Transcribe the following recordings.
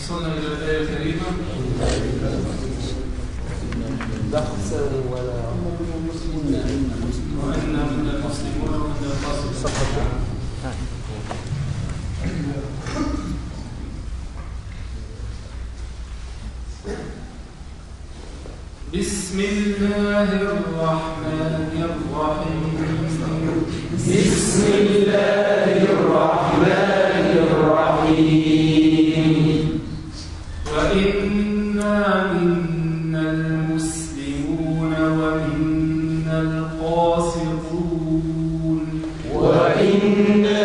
وصلنا إلى الآية الكريمة وأن من المسلمون ومن القاسمين. بسم الله الرحمن الرحيم. بسم الله الرحمن الرحيم. وإنا منا المسلمون ومنا القاسطون. وإنا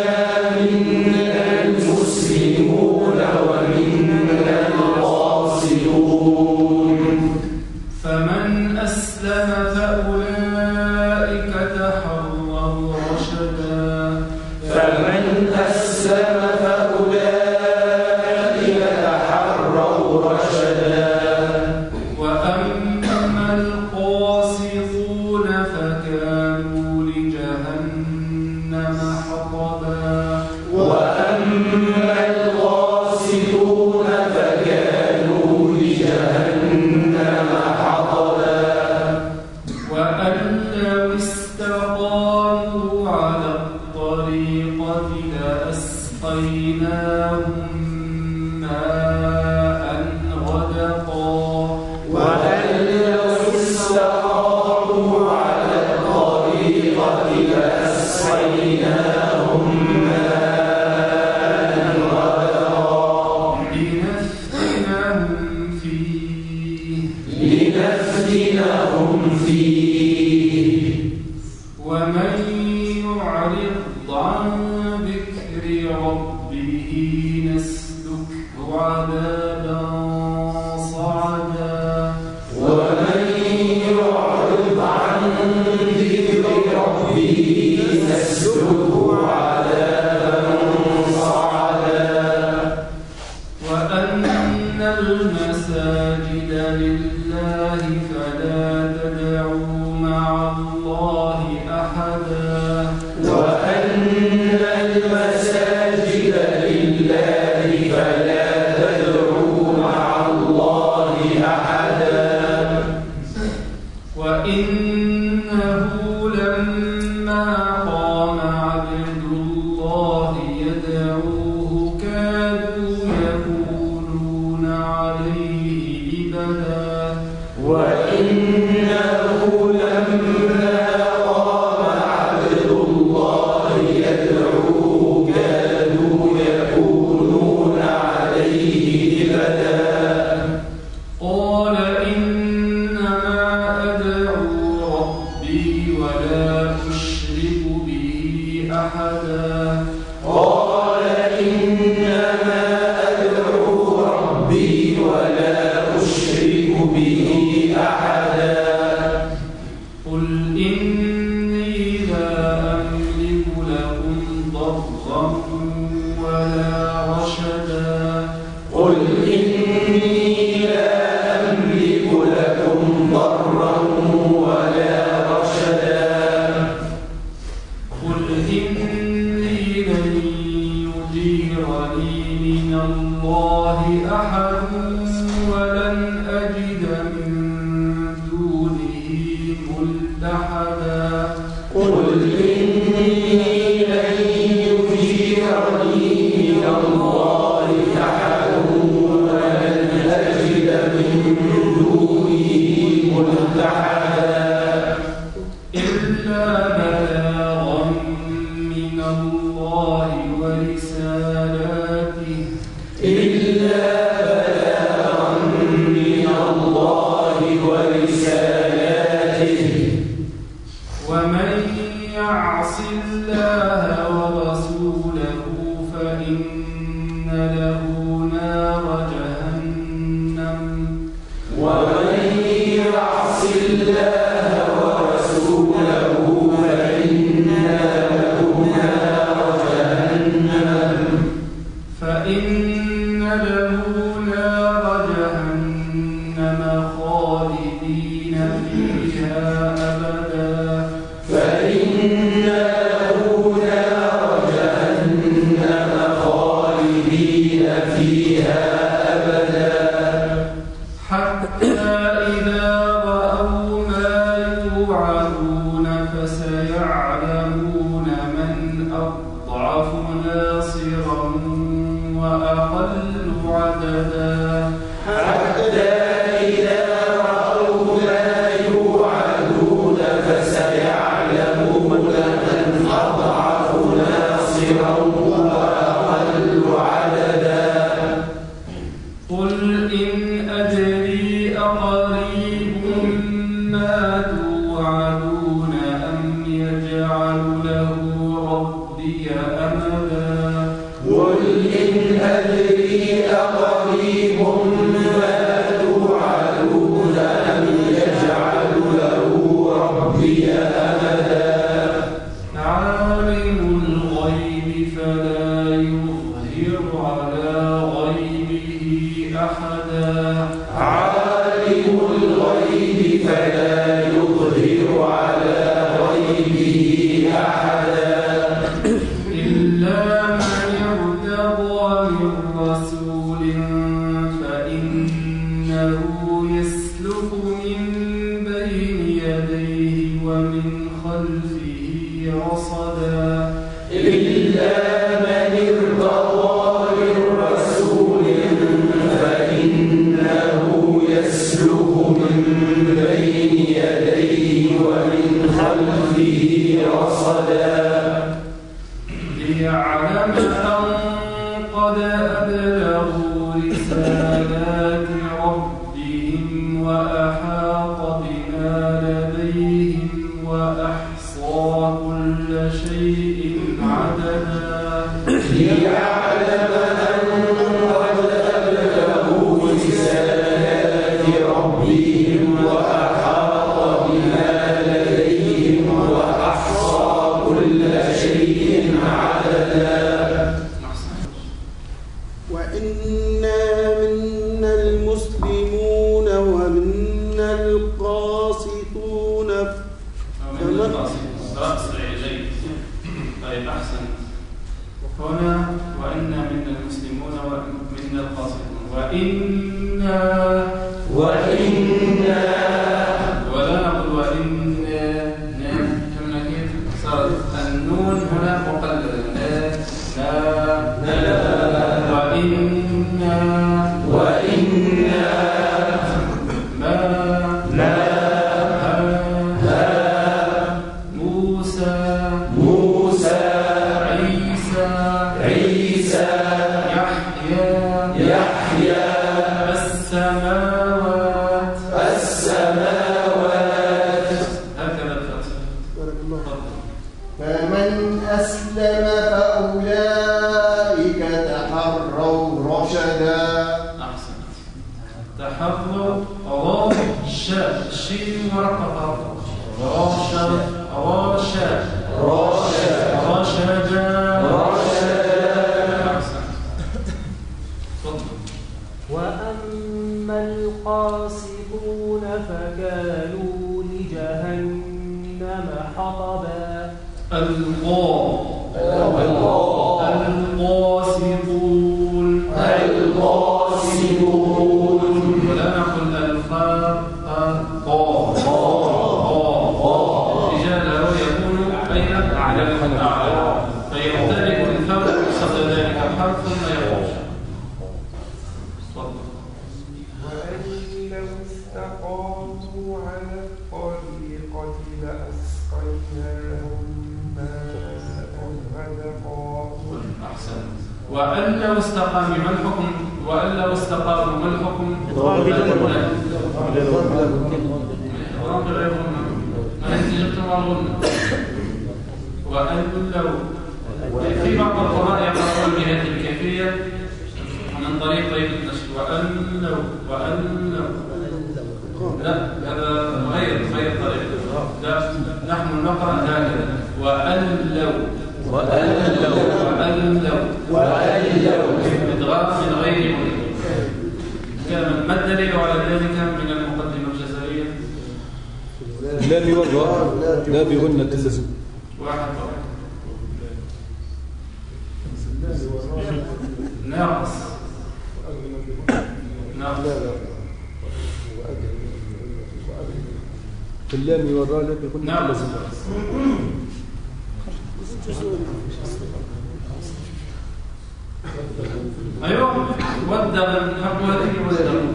منا المسلمون ومنا القاسطون. فمن أسلم فأولئك تحروا رشدا. فمن أسلم فأولئك تحروا رشدا. وأما القاسطون فكانوا لجهنم حطبا. وأما القاسطون فكانوا لجهنم حطبا. وأن لو استقاموا على الطريقة لأسقيناهم ماء غدقا. وأن لو استقاموا على الطريقة لأسقيناهم ماء غدقا. لنفتنهم فيه. لنفتنهم فيه. ومن يعرض عن ذكر ربه نسلكه عذابا صعدا. ومن يعرض عن ذكر ربه نسلكه عذابا صعدا. وأن المساجد لله فلا تدعوا مع الله أحدا. وأن المساجد لله فلا تدعوا مع الله أحدا. وإنه لما قام عبد الله يدعوه كادوا يكونون عليه لبدا. وإنه لما قام عبد الله يدعوه كادوا يكونون عليه لبدا. قال إنما أدعو ربي ولا أشرك به أحدا. قال إنما أدعو ربي ولا أشرك به أحدا. قل إني لا أملك لكم ضرا ولا رشدا. قل إني لا أملك لكم ضرا ولا رشدا. قل إني لن يجيرني من الله أحد ولن أجد من دونه ملتحدا. قل إني لن يجيرني من الله أحد ولن أجد من دونه ملتحدا. إلا بلاغا من الله ورسالاته. إلا بلاغا من الله ورسالاته. ومن يعص الله ورسوله فإن له نار جهنم. ومن يعص الله ورسوله فإن له نار جهنم. فإن له نار جهنم خالدين فيها أبدا. فإن له نار جهنم خالدين فيها أبدا. وأقل عددا حتى إذا رأوا ما يوعدون فسيعلمون من أضعف ناصرا وأقل عددا. قل إن أدري أقريب ما توعدون أم يجعل له ربي أمدا. قل إن أدري أقريب ما توعدون أم يجعل له ربي أمدا. عالم الغيب فلا يظهر على غيبه أحدا. عالم الغيب فلا يظهر على غيبه أحدا. إلا من ارتضى من رسول فإنه يسلك من بين يديه ومن خلفه رصدا. إلا من ارتضى من رسول فإنه يسلك من بين يديه ومن خلفه رصدا. ليعلم أن قد أبلغوا رسالات ربهم وأحاط بما لديهم وأحصى كل شيء عددا. ليعلم أن قد أبلغوا رسالات ربهم وأحاط بما لديهم وأحصى كل شيء عددا. وإنا منا المسلمون ومنا القاسطون طيب أحسن. هنا وإنا منا المسلمون ومنا القاسطون. وإنا ولا نقول وإنا كما كيف صارت النون هنا مقلدة. وإنا ما موسى عيسى يحيى السماوات هكذا الفتح. بارك الله. فمن أسلم فأولئك تحروا رشدا. أحسن. تحروا الشين مرققة رشدا. وأما القاسطون فكانوا لجهنم حطبا. القاسطون ولا نقل الخاء رجاله يكون بين على الأعلى فيمتلك الفم قصد ذلك حرف ما يخرج. وأن لو استقاموا على الطريقة لأسقيناهم ماء غدقا. أحسن. وأن لو استقاموا ما الحكم؟ وأن لو استقاموا ما الحكم؟ وأن لو في بعض القراء يقرؤون بهذه الكيفية من طريق طيب النشر. وأن لو لا هذا غير طريق. لا نحن نقرأ هكذا وأن لو إدغام من غير كان. ما الدليل على ذلك من المقدمة الجزائرية؟ لا بوضع لا بغنة اللزم. واحد طبعا ناقص في اللام والراء لا بغنة اللزم. أيوه والدغم حق هذه والدغم.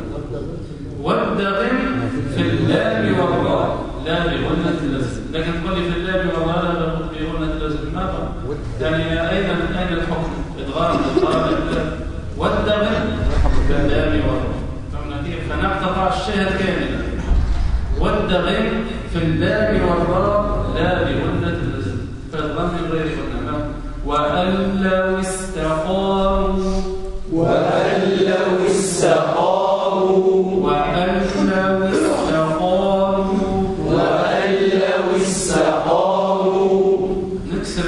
والدغم في اللام والراء لا بغنة اللزم، لكن تقول لي في اللام والراء لا بغنة اللزم ماذا؟ يعني أين الحكم؟ إدغام والدغم في اللام والراء. فهمنا كيف؟ فنقتطع الشيء الكامل. والدغم في اللام والراء لا بغنة اللزم، فالضم من غير غنة. وأن لو استقاموا نكسر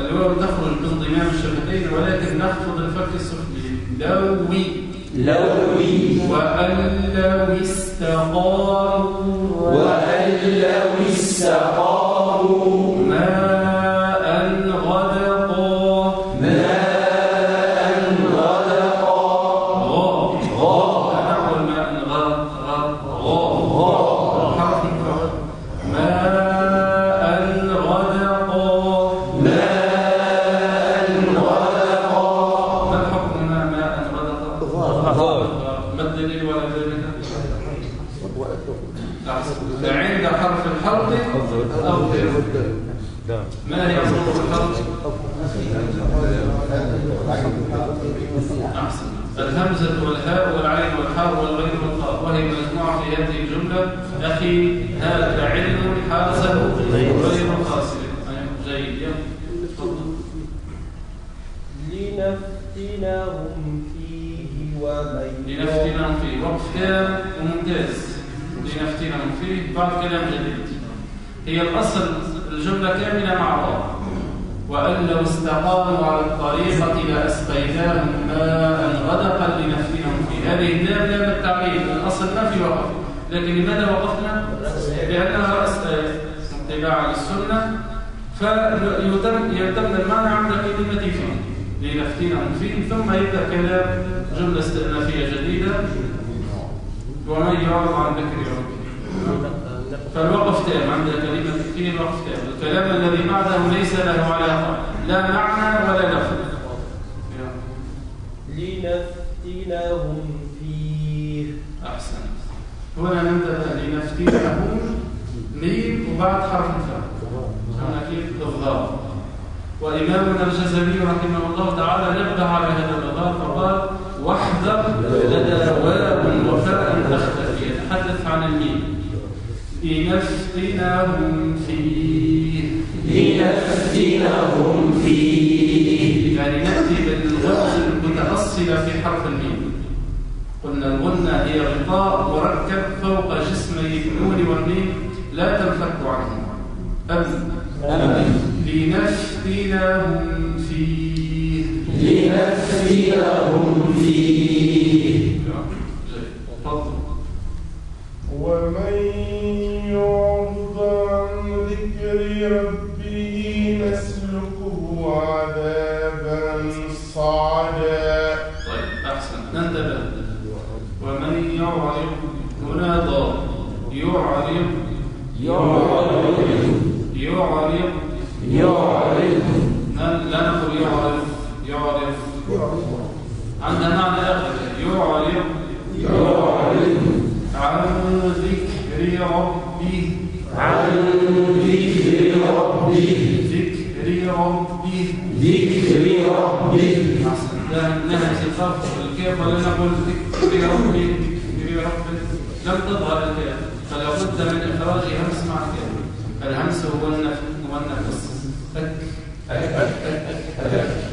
الواو تخرج بانضمام الشفتين ولكن نخفض الفك السفلي. لوي وأن لو استقاموا ماء غدقا عند حرف الحلق أو غيره. ما هي حروف الحلق؟ أحسن. الهمزة والهاء والعين والحاء والغين والخاء، وهي مجموعة في هذه الجملة. أخي هذا علم حاسب غير خاسر. جيد. تفضل. لنفتنهم فيه لنفتنهم فيه وقف تام وممتاز. لنفتنهم فيه بعد كلام جديد. هي الأصل الجملة كاملة مع بعض. وأن لو استقاموا على الطريقة لأسقيناهم ماء غدقا لنفتنهم فيه. هذه اللام لام التعليل، الأصل ما في وقف، لكن لماذا وقفنا؟ لأنها اتباعا للسنة، فيتم المعنى عند كلمة فيه. لنفتنهم فيه ثم يبدأ كلام جملة استئنافية جديدة. ومن يعرض عن ذكر ربه. فالوقف تام عند كلمة فيه الوقف تام. الكلام الذي بعده ليس له علاقة لا معنى ولا لفظ. لنفتنهم فيه. أحسنت. هنا نبدأ لنفتنهم ميم وبعد حرف الفاء. هنا كيف الظاء. وإمامنا الجزري رحمه الله تعالى نبه على هذا الإضافة فقال: واحذر لدى واو وفاء تختفي، يتحدث عن الميم. لنفتنهم فيه. يعني نأتي بالغنة المتأصلة في حرف الميم. قلنا الغنة هي غطاء مركب فوق جسمي النون والميم لا تنفك عنه أبدا. لنفتنهم فيه. ومن يعرض عن ذكر ربه نسلكه عذابا صعدا. طيب أحسن، ننتبه. ومن يعرض هنا ضاد. يعرض لا نقول يعرض عندنا معنى آخر. يعرض عن ذكر ربه. أحسن. نهج الخف الكاف ولا نقول ذكر ربه. لم تظهر الكاف فلا بد من إخراج همس مع الكاف. الهمس هو النفس.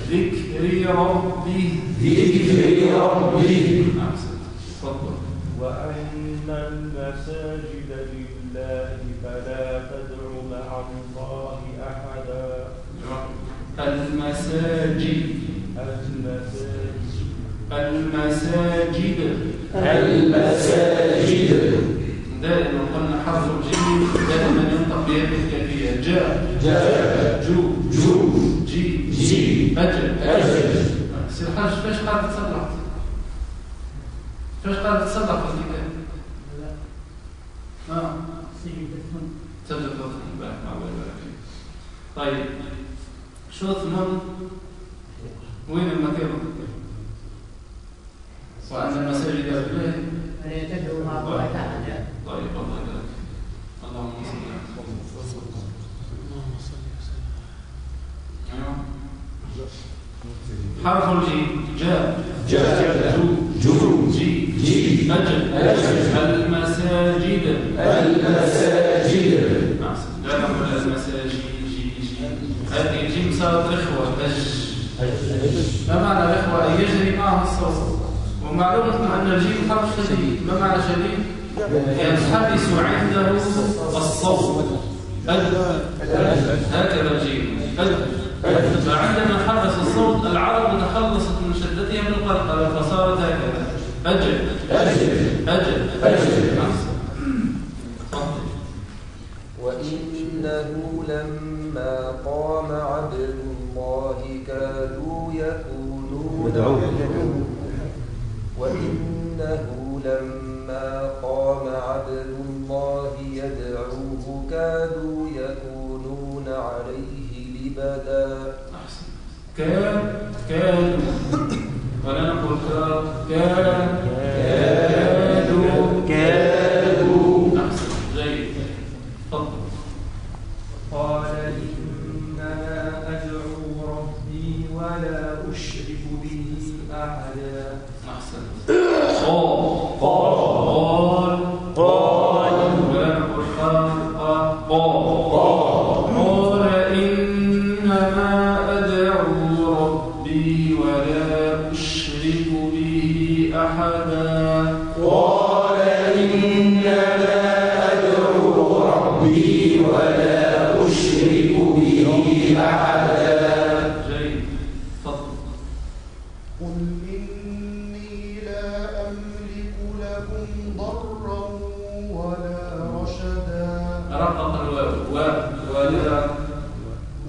ذكر ربه. أحسن. تفضل. وأن المساجد لله فلا تدع مع الله أحدا. المساجد دائما قلنا حرف الجيم دائما ينطق بهذه الكيفية. جاء جو جي أجل. سي الحاج فاش قاعد تصلح؟ في الكتاب؟ سجل طيب شو ثمن وين المكان؟ وأن المساجد لله فلا تدعوا مع الله أحدا. طيب الله يبارك. اللهم صل على حرف الجيم جاء جو جي أجل المساجد لا نقول المساجد جي هذه الجيم صارت رخوة ما معنى رخوة؟ يجري معه الصوت. ومعلوم أن الجيم حرف شديد. ما معنى شديد؟ ينحبس عنده الصوت هكذا الجيم فعندما حبس الصوت العرب تخلصت من شدتها بالقلقلة فصارت هكذا أجل وإنه لما قام عبد الله كادوا يكونون وإنه لما قام عبد الله يدعوه كادوا يكونون عليه لبدا. كادوا ولا نقول كادوا أحسن جيد. تفضل. قال إنما أدعو ربي ولا أشرك به أحدا. أحسن. قال ولا نقول قال إنما أدعو ربي ولا أشرك به أحدا. قال إنما أدعو ربي ولا أشرك به أحدا. جيد. تفضل. قل إني لا أملك لكم ضرا ولا رشدا. رقق الواو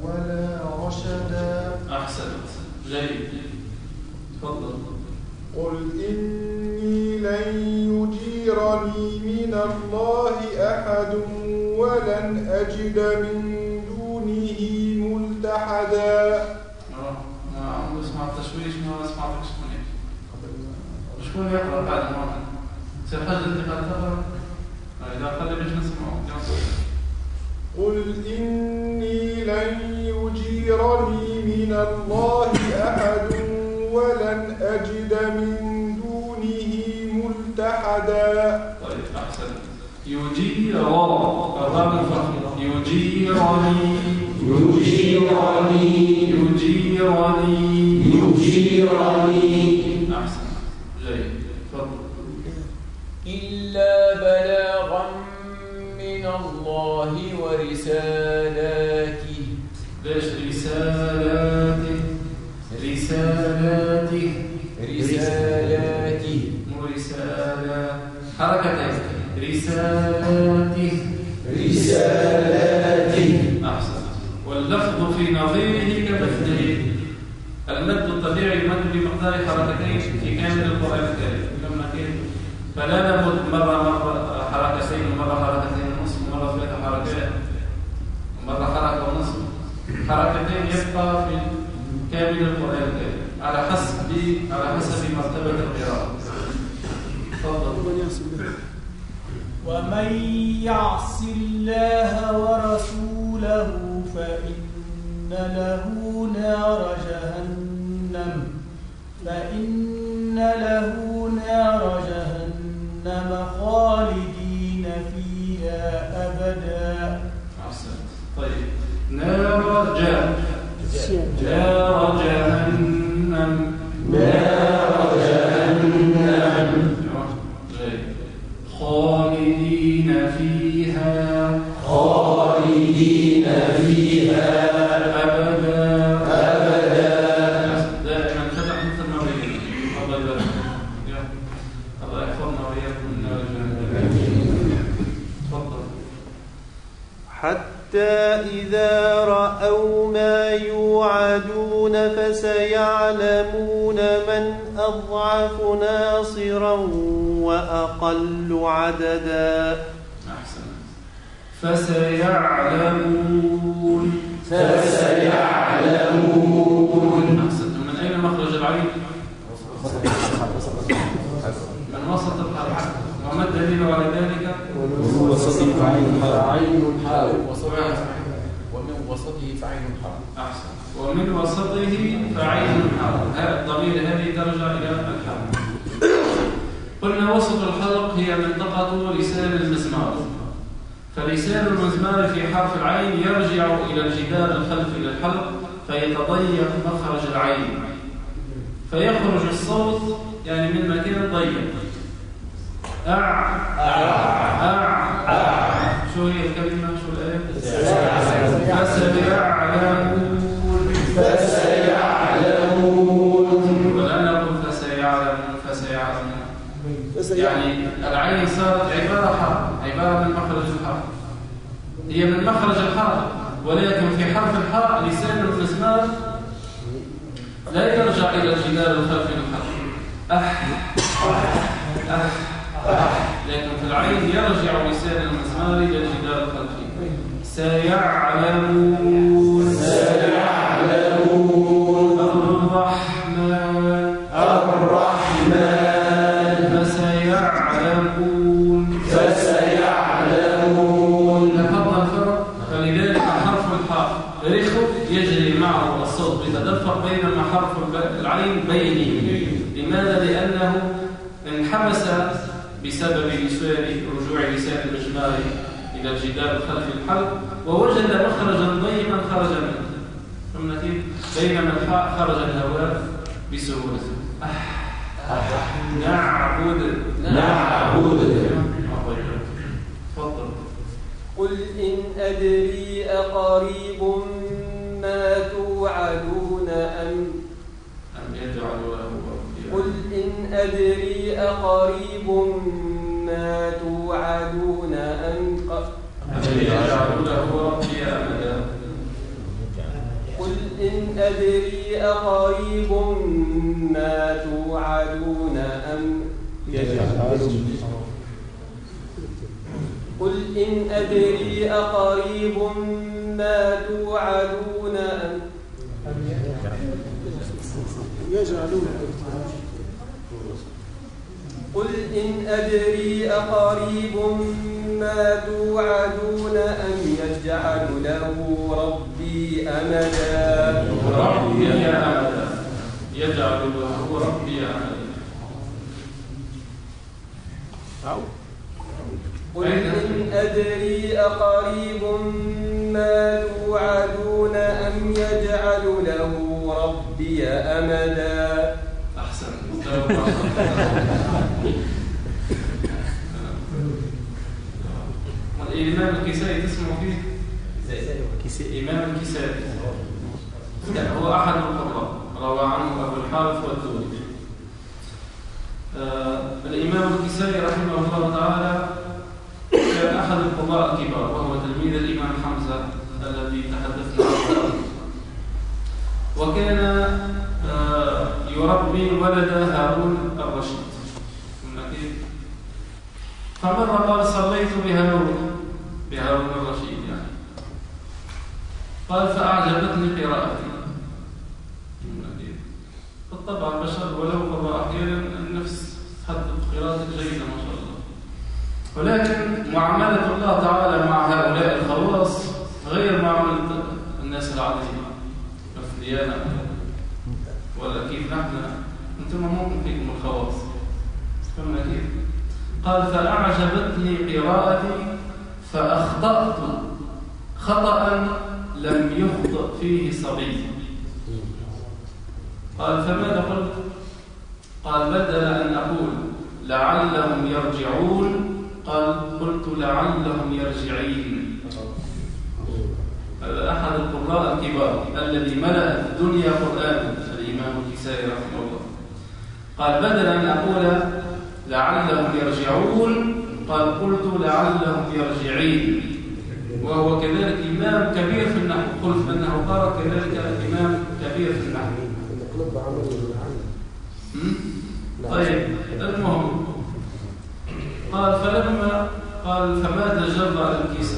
ولا رشدا. أحسنت. جيد. تفضل. قل إني لن يجيرني من الله أحد ولن أجد من دونه ملتحدا. ما عم بسمع التشويش ما سمعتك شكون يقرأ بعد مرة سير حاجة أنت قد تقرأ إذا خلي بيش نسمعه. قل إني لن يجيرني من الله أحد ولن أجد من دونه ملتحدا. طيب أحسن. يجيرني. أحسن. جيد. تفضل. إلا بلاغا من الله ورسالاته. ليش رسالاته مو رسالة حركتين رسالاته. أحسن. واللفظ في نظيره كمثله. المد الطبيعي يمد بمقدار حركتين في كامل القرآن الكريم فلا نمد مرة حركتين ومرة حركتين ونصف ومرة 3 حركات ومرة حركة ونصف. حركتين يبقى في كامل القرآن الكريم على حسب مرتبة القراءة. تفضل. ومن يعص الله ورسوله فإن له نار جهنم خالدين فيها أبدا. أحسنت. طيب نار جهنم خالدين فيها أبدا. دائما فتح مثل مريم. الله يبارك. الله يحفظنا وإياكم من نار جهنم. تفضل. حتى إذا رأوا ما يوعدون فسيعلمون من أضعف ناصرا وأقل عددا. أحسن. فسيعلمون. أحسن. من أين مخرج العين؟ من وسط الحرف. وما الدليل على ذلك؟ ومن وسطه فعين حرف. ومن وسطه فعين حرف. أحسن. ومن وسطه فعين حرف. هذا الضمير هذه ترجع إلى الحرف. قلنا وسط الحلق هي منطقة لسان المزمار، فلسان المزمار في حرف العين يرجع إلى الجدار الخلفي للحلق فيتضيق مخرج العين فيخرج الصوت يعني من مكان ضيق. شو هي الكلمة؟ شو الآية؟ فسيعلمون. ولا نقول فسيعلمون. يعني العين صارت عبارة من مخرج الحرف، هي من مخرج الحرف، ولكن في حرف الحاء لسان المزمار لا يرجع إلى الجدار الخلفي للحرف لكن في العين يرجع لسان المزمار إلى الجدار الخلفي. سيعلمون الرحمن فسيعلمون. لاحظنا الفرق؟ فلذلك حرف الحاء رخو يجري معه الصوت بتدفق، بينما حرف العين بيني. لماذا؟ لأنه انحبس بسبب رجوع لسان المجمار إلى الجدار الخلفي للحلق ووجد مخرجا ضيقا خرج منه. فهمنا كيف؟ بينما الحاء خرج الهواء بسهولة. نعبد. تفضل. قل إن أدري أقريب ما توعدون أم يجعل له ربي. قل إن أدري أقريب ما توعدون أم يجعل له ربي أمدا. قل إن أدري أقريب ما توعدون أم قل إن أدري أقريب ما توعدون أم قل إن أدري أقريب ما توعدون أم يجعل له ربي أمدا. يجعل له ربي أمدا. قل إن أدري أقريب ما توعدون أم يجعل له ربي أمدا. أحسن. والإمام الكسائي تسمع فيه؟ إمام الكسائي هو أحد القراء، روى عنه أبو الحارث والدوري. الإمام الكسائي رحمه الله تعالى كان أحد القراء الكبار، وهو تلميذ الإمام حمزة الذي تحدثنا عنه، وكان يربي ولد هارون الرشيد. فمرة قال صليت بهارون الرشيد يعني. قال فأعجبتني قراءتي. بالطبع البشر ولو قرأ أحيانا النفس حتى قراءة جيدة ما شاء الله، ولكن معاملة الله تعالى مع هؤلاء الخواص غير معاملة الناس العاديين الديانة. ولا كيف نحن أنتم ممكن فيكم الخواص. فهمنا كيف؟ قال فأعجبتني قراءتي فأخطأت خطأ لم يخطئ فيه صبي. قال فماذا قلت؟ قال بدل أن أقول لعلهم يرجعون قلت لعلهم يرجعين. هذا أحد القراء الكبار الذي ملأ الدنيا قرآنا، الإمام الكسائي رحمه الله. قال بدل أن أقول لعلهم يرجعون قلت لعلهم يرجعين. وهو كذلك إمام كبير في النحو، قلت أنه قال كذلك إمام كبير في النحو. طيب المهم قال فما تجرأ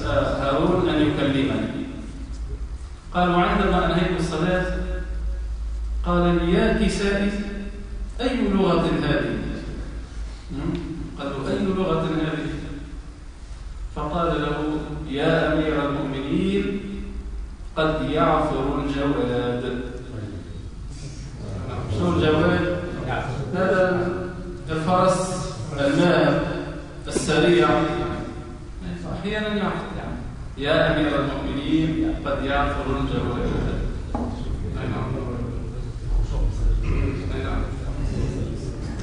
هارون أن يكلمني. قال وعندما أنهيت الصلاة قال لي يا كسائي أي لغة هذه؟ قالوا أي لغة هذه؟ فقال له يا أمير المؤمنين قد يعثر الجواد. شو الجواد؟ هذا الفرس الماء السريع أحيانا يعثر. يا أمير المؤمنين قد يعثر الجواد.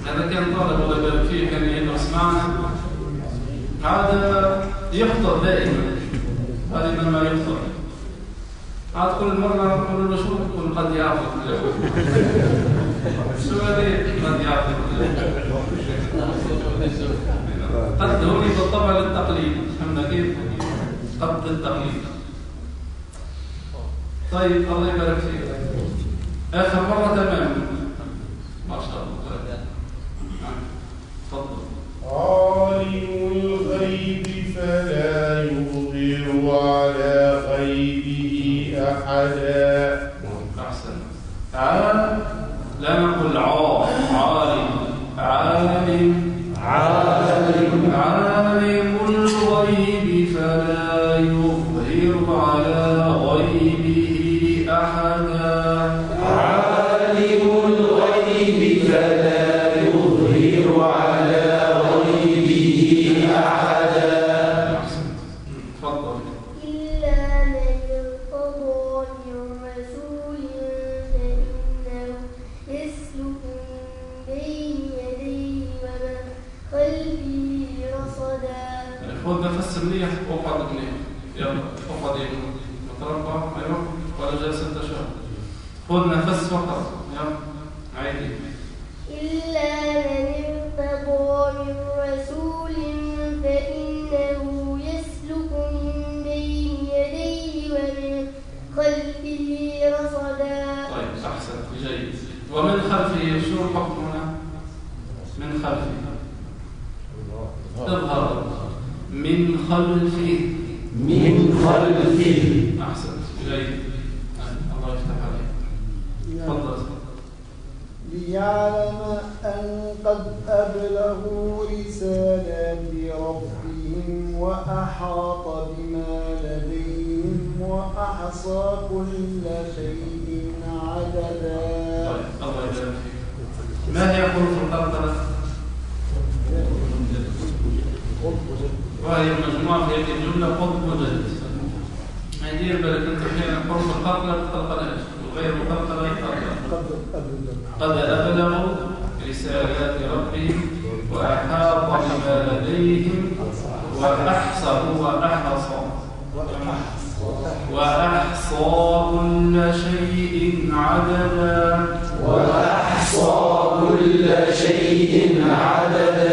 هذا كان طالب الله يبارك فيه كان يدرس معنا، هذا يخطر دائما، غالبا ما يخطر. عاد كل مرة نقول له شو يقول قد يعثر الجواد. شو هذه قد يعثر الجواد؟ قد هوني بالطبع للتقليد، فهمنا كيف؟ قد التقليد. طيب الله يبارك فيك. آخر مرة تمام ما شاء الله. تفضل. عالم الغيب فلا يظهر على غيبه أحدا. أحسن. لا نقول عالم. عالم الغيب فلا يظهر على غيبه أحدا. عالم الغيب فلا يظهر على غيبه أحدا. تفضل. إلا من ارتضى من رسول فإنه يسلك من بين يديه ومن خلفه رصدا. خذ نفس منيح وقعد منيح. يلا اقعد متربع. ايوه ولا جالس تشهد. خذ نفس فقط. يلا عيدي. إلا من ارتضى من رسول فإنه يسلك من بين يديه ومن خلفه رصدا. طيب أحسن جيد. ومن خلفه شو الحكم هنا؟ من خلفه تظهر من خلفه. أحسن جيد. الله يفتح عليك. تفضل. ليعلم أن قد أبلغوا رسالات ربهم وأحاط بما لديهم وأحصى كل شيء عددا. طيب الله يبارك فيك. ما هي حروف القلقلة؟ وهي مجموعة في هذه الجملة قطب وجد. ما يدير بالك أنت أحيانا حروف القلقلة تقلقلاش وغير القلقلة يقلقلا. قد أبلغوا رسالات ربهم وأحاط بما لديهم وأحصى كل شيء عددا. وأحصى كل شيء عددا.